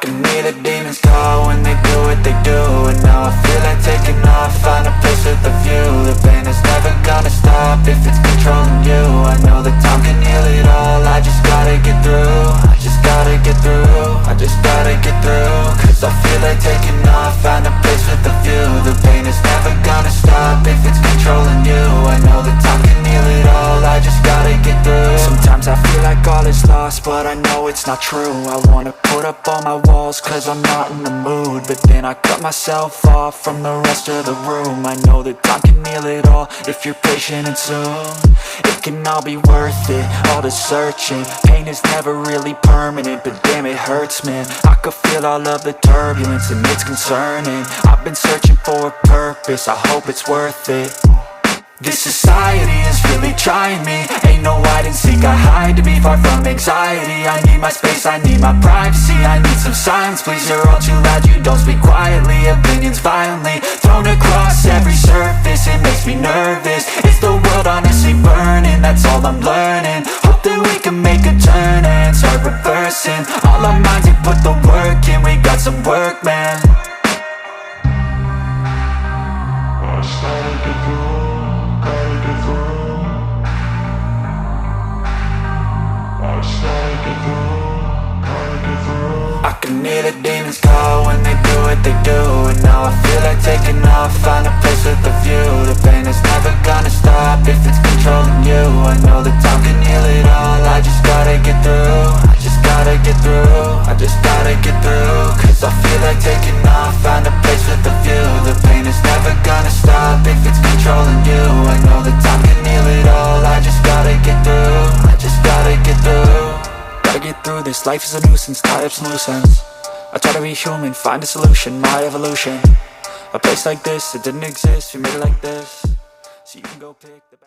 can hear the demons call when they do what they do. And now I feel like taking off, find a place with a view. The pain is never gonna stop if it's controlling you. I know that time can heal it all, I just gotta get through. I just gotta get through, I just gotta get through. Cause I feel like taking off, find a place with a view. The pain is never gonna stop if it's controlling you. I know that time can heal it all, I just gotta get through. Sometimes I feel like all is lost, but I know it's not true. I wanna put up all my walls cause I'm not in the mood, but then I cut myself off from the rest of the room. I know that time can heal it all if you're patient and soon it can all be worth it, all the searching. Pain is never really permanent, but damn it hurts, man. I could feel all of the turbulence and it's concerning. I've been searching for a purpose, I hope it's worth it. This society is really trying me. Ain't no hide and seek, I hide to be far from anxiety. I need my space, I need my privacy. I need some silence, please, you're all too loud. You don't speak quietly, opinions violently thrown across every surface. It makes me nervous, is the world honestly burning? That's all I'm learning. Hope that we can make a turn and start reversing all our minds and put the work in. We got some work, man. I started to grow. I can hear the demons call when they do what they do. And now I feel like taking off, find a place with a view. The pain is never gonna stop if it's controlling you. I know that time can heal it all, I just gotta get through. I just gotta get through, I just gotta get through. Cause I feel like taking off, find a place with a view. The pain is never gonna stop if it's controlling you. I know that time can heal it all, I just gotta get through. I just gotta get through. Gotta get through this, life is a nuisance, tie up some loose ends. I try to be human, find a solution, my evolution. A place like this, it didn't exist, we made it like this. So you can go pick the